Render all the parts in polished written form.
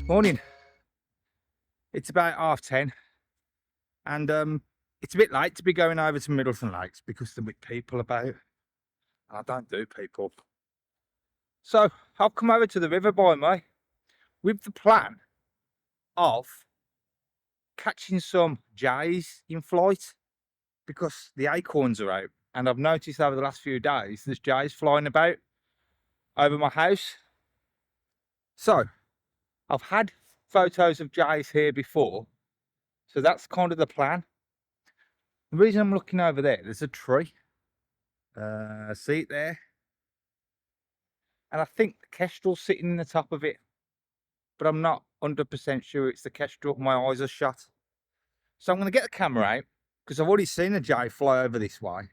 Morning. It's about 10:30, and it's a bit late to be going over to Middleton Lakes because there with people about. And I don't do people. So I've come over to the river by me with the plan of catching some jays in flight because the acorns are out. And I've noticed over the last few days there's jays flying about over my house. So I've had photos of jays here before. So that's kind of the plan. The reason I'm looking over there's a tree. See it there? And I think the Kestrel's sitting in the top of it, but I'm not 100% sure it's the Kestrel. My eyes are shut. So I'm going to get the camera out because I've already seen a jay fly over this way.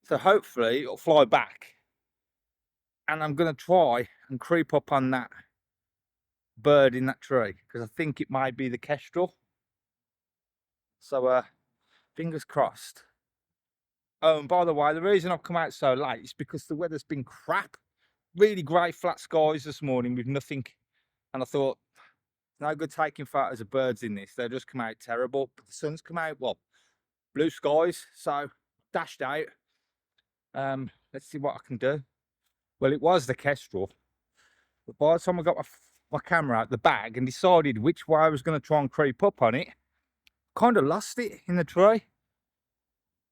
So hopefully it'll fly back. And I'm going to try and creep up on that bird in that tree because I think it might be the Kestrel. So fingers crossed. Oh, and by the way, the reason I've come out so late is because the weather's been crap. Really grey flat skies this morning with nothing. And I thought, no good taking photos of birds in this. They'll just come out terrible. But the sun's come out, well, blue skies. So dashed out. Let's see what I can do. Well, it was the Kestrel. But by the time I got my camera out the bag and decided which way I was going to try and creep up on it, kind of lost it in the tree.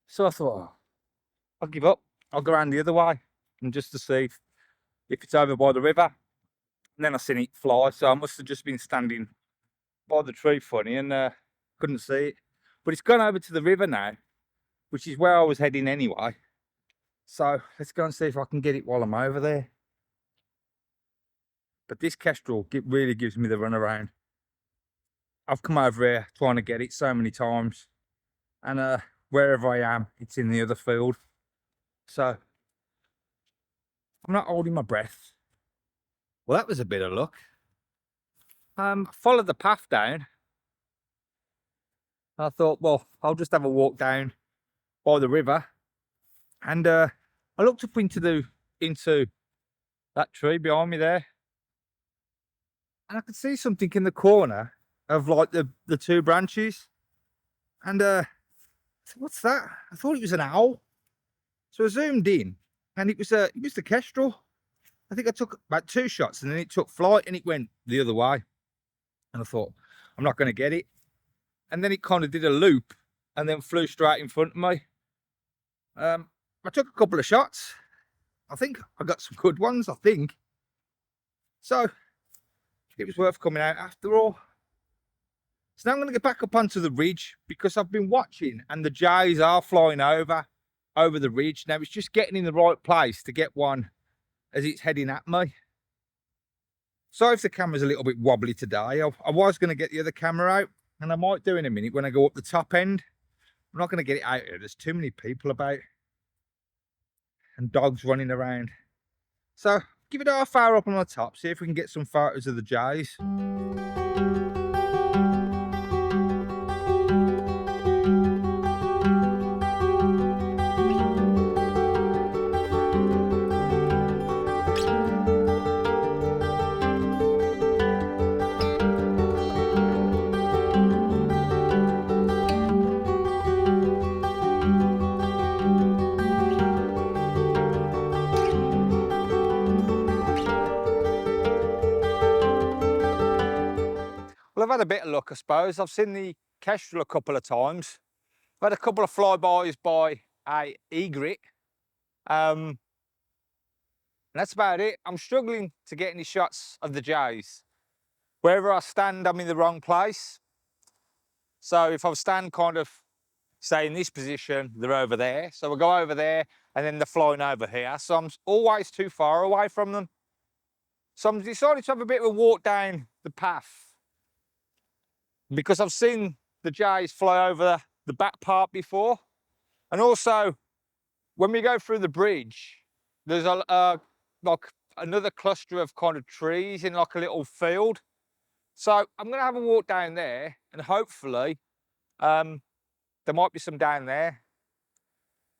So I thought, oh, I'll give up. I'll go around the other way and just to see if it's over by the river. And then I seen it fly, so I must have just been standing by the tree funny and couldn't see it. But it's gone over to the river now, which is where I was heading anyway. So let's go and see if I can get it while I'm over there. But this Kestrel really gives me the runaround. I've come over here trying to get it so many times, and wherever I am, it's in the other field. So I'm not holding my breath. Well, that was a bit of luck. Followed the path down. I thought, well, I'll just have a walk down by the river. And I looked up into that tree behind me there. And I could see something in the corner of like the two branches. And I said, what's that? I thought it was an owl. So I zoomed in and it was the Kestrel. I think I took about 2 shots and then it took flight and it went the other way. And I thought, I'm not going to get it. And then it kind of did a loop and then flew straight in front of me. I took a couple of shots. I think I got some good ones, I think. So it was worth coming out after all. So now I'm going to get back up onto the ridge because I've been watching and the jays are flying over the ridge. Now it's just getting in the right place to get one as it's heading at me. Sorry if the camera's a little bit wobbly today. I was going to get the other camera out, and I might do in a minute when I go up the top end. I'm not going to get it out here. There's too many people about and dogs running around. So give it a half hour up on the top, see if we can get some photos of the jays. Well, I've had a bit of luck, I suppose. I've seen the Kestrel a couple of times. I've had a couple of flybys by a egret. And that's about it. I'm struggling to get any shots of the jays. Wherever I stand, I'm in the wrong place. So if I stand kind of, say in this position, they're over there. So we'll go over there and then they're flying over here. So I'm always too far away from them. So I'm decided to have a bit of a walk down the path because I've seen the jays fly over the back part before. And also, when we go through the bridge, there's like another cluster of kind of trees in like a little field. So I'm going to have a walk down there and hopefully there might be some down there.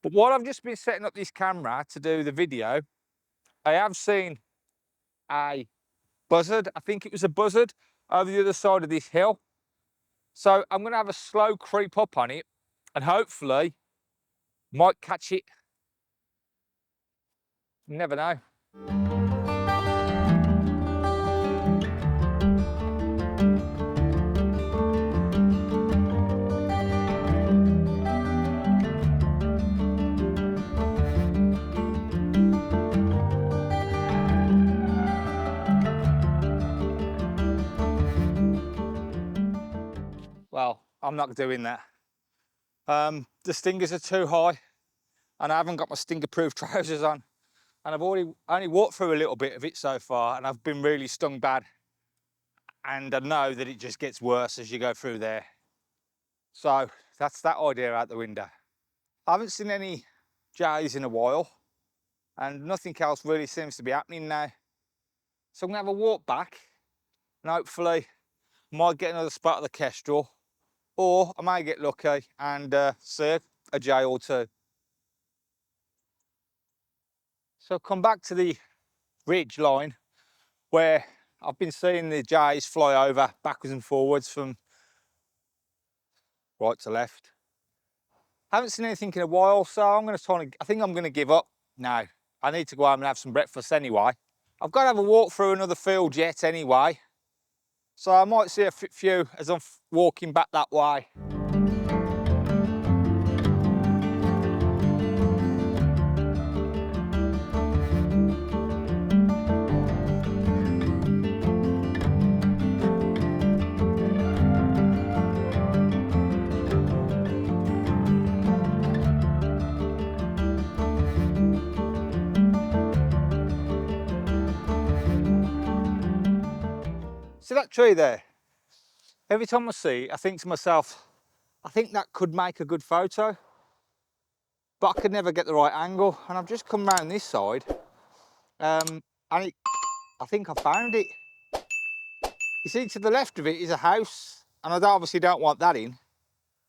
But while I've just been setting up this camera to do the video, I have seen a buzzard. I think it was a buzzard over the other side of this hill. So I'm going to have a slow creep up on it and hopefully might catch it. You never know. Well, I'm not doing that. The stingers are too high and I haven't got my stinger-proof trousers on. And I've only walked through a little bit of it so far and I've been really stung bad. And I know that it just gets worse as you go through there. So that's that idea out the window. I haven't seen any jays in a while and nothing else really seems to be happening now. So I'm gonna have a walk back and hopefully I might get another spot of the Kestrel, or I may get lucky and see a jay or two. So come back to the ridge line where I've been seeing the jays fly over backwards and forwards from right to left. Haven't seen anything in a while, so I think I'm gonna give up now. I need to go home and have some breakfast anyway. I've got to have a walk through another field yet anyway, so I might see a few as I'm walking back that way. See that tree there? Every time I see it, I think to myself, I think that could make a good photo, but I could never get the right angle. And I've just come round this side, and I think I found it. You see, to the left of it is a house, and I obviously don't want that in.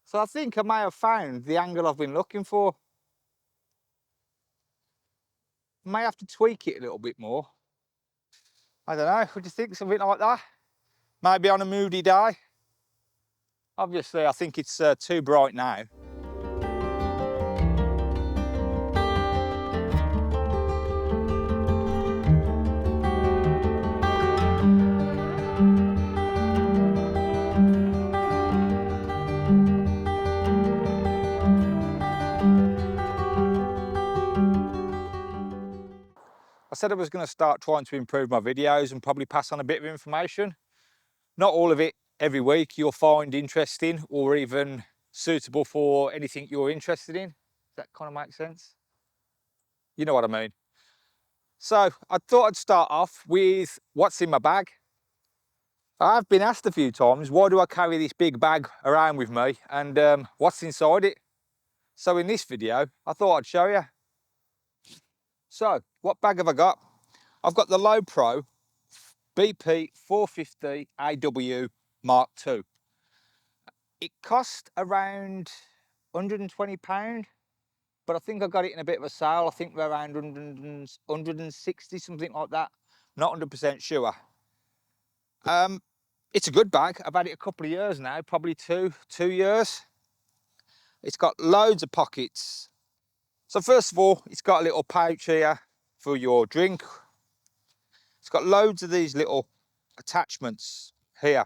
So I think I may have found the angle I've been looking for. I may have to tweak it a little bit more. I don't know, would you think something like that? Maybe on a moody day. Obviously, I think it's too bright now. I said I was going to start trying to improve my videos and probably pass on a bit of information. Not all of it every week you'll find interesting or even suitable for anything you're interested in. Does that kind of make sense? You know what I mean. So I thought I'd start off with what's in my bag. I've been asked a few times, why do I carry this big bag around with me and what's inside it? So in this video, I thought I'd show you. So what bag have I got? I've got the Low Pro BP 450 AW Mark II. It cost around £120, but I think I got it in a bit of a sale. I think they're around 160, something like that. Not 100% sure. It's a good bag. I've had it a couple of years now, probably two years. It's got loads of pockets. So first of all, it's got a little pouch here for your drink. It's got loads of these little attachments here.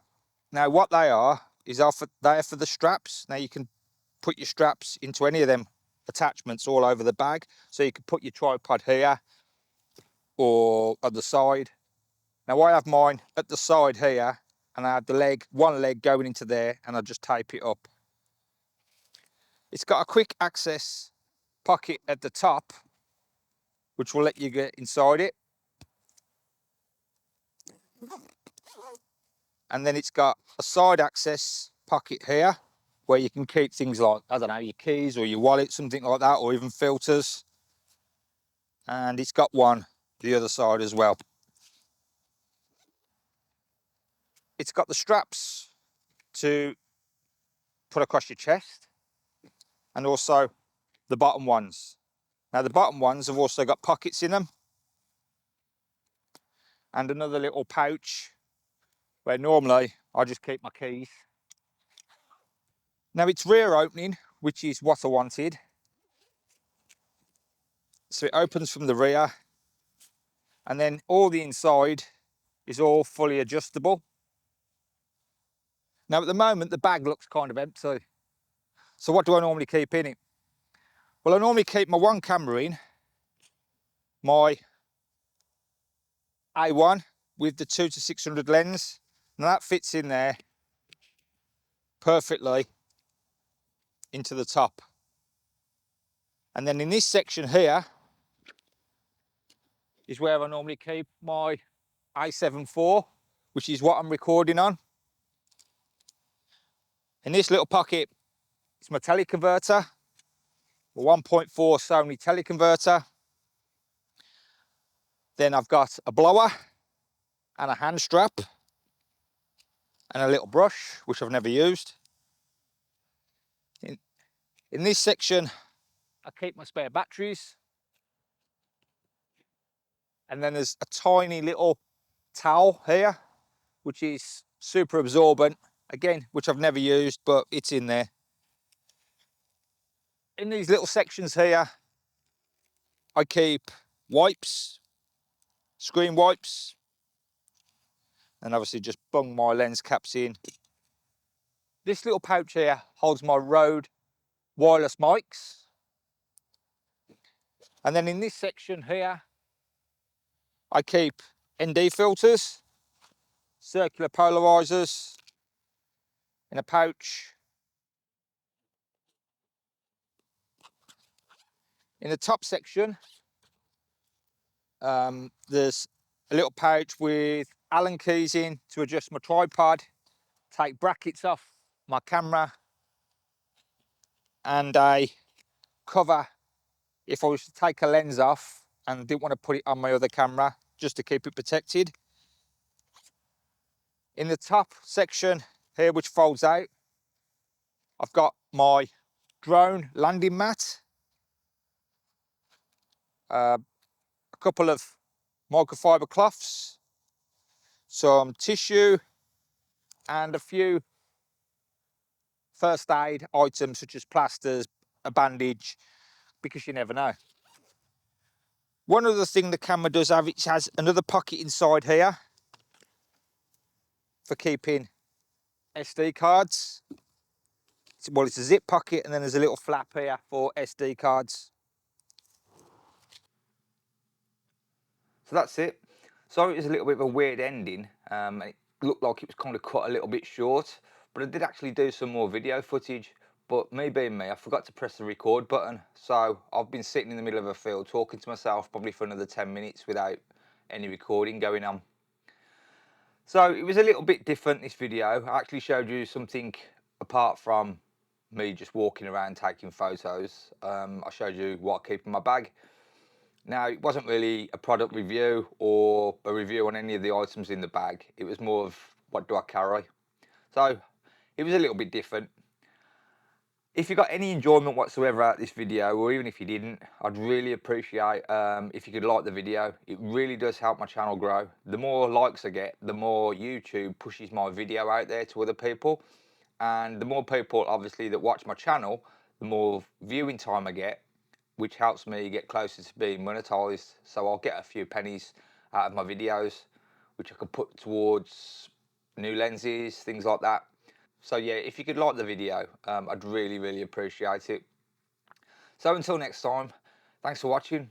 Now what they are is they are for the straps. Now you can put your straps into any of them attachments all over the bag. So you can put your tripod here or on the side. Now I have mine at the side here and I have one leg going into there and I just tape it up. It's got a quick access pocket at the top, which will let you get inside it. And then it's got a side access pocket here where you can keep things like, I don't know, your keys or your wallet, something like that, or even filters. And it's got one the other side as well. It's got the straps to put across your chest and also the bottom ones. Now the bottom ones have also got pockets in them. and another little pouch where normally I just keep my keys. Now it's rear opening, which is what I wanted. So it opens from the rear, and then all the inside is all fully adjustable. Now at the moment the bag looks kind of empty. So what do I normally keep in it? Well, I normally keep my one camera in, my A1 with the 2-600 lens. Now that fits in there perfectly into the top. And then in this section here is where I normally keep my A7 IV, which is what I'm recording on. In this little pocket, it's my teleconverter, a 1.4 Sony teleconverter. Then I've got a blower and a hand strap and a little brush, which I've never used. In this section, I keep my spare batteries. And then there's a tiny little towel here, which is super absorbent, again, which I've never used, but it's in there. In these little sections here, I keep wipes, screen wipes, and obviously just bung my lens caps in. This little pouch here holds my Rode wireless mics. And then in this section here, I keep ND filters, circular polarizers in a pouch. In the top section, there's a little pouch with Allen keys in to adjust my tripod, take brackets off my camera, and a cover if I was to take a lens off and didn't want to put it on my other camera, just to keep it protected. In the top section here, which folds out, I've got my drone landing mat, a couple of microfiber cloths, some tissue, and a few first aid items such as plasters, a bandage, because you never know. One other thing the camera does have, it has another pocket inside here for keeping SD cards. Well, it's a zip pocket, and then there's a little flap here for SD cards. So that's it. Sorry it was a little bit of a weird ending. It looked like it was kind of cut a little bit short, but I did actually do some more video footage. But me being me, I forgot to press the record button. So I've been sitting in the middle of a field talking to myself probably for another 10 minutes without any recording going on. So it was a little bit different, this video. I actually showed you something apart from me just walking around taking photos. I showed you what I keep in my bag. Now, it wasn't really a product review or a review on any of the items in the bag. It was more of what do I carry. So it was a little bit different. If you got any enjoyment whatsoever out of this video, or even if you didn't, I'd really appreciate if you could like the video. It really does help my channel grow. The more likes I get, the more YouTube pushes my video out there to other people. And the more people, obviously, that watch my channel, the more viewing time I get, which helps me get closer to being monetized. So I'll get a few pennies out of my videos, which I could put towards new lenses, things like that. So yeah, if you could like the video, I'd really appreciate it. So until next time, thanks for watching.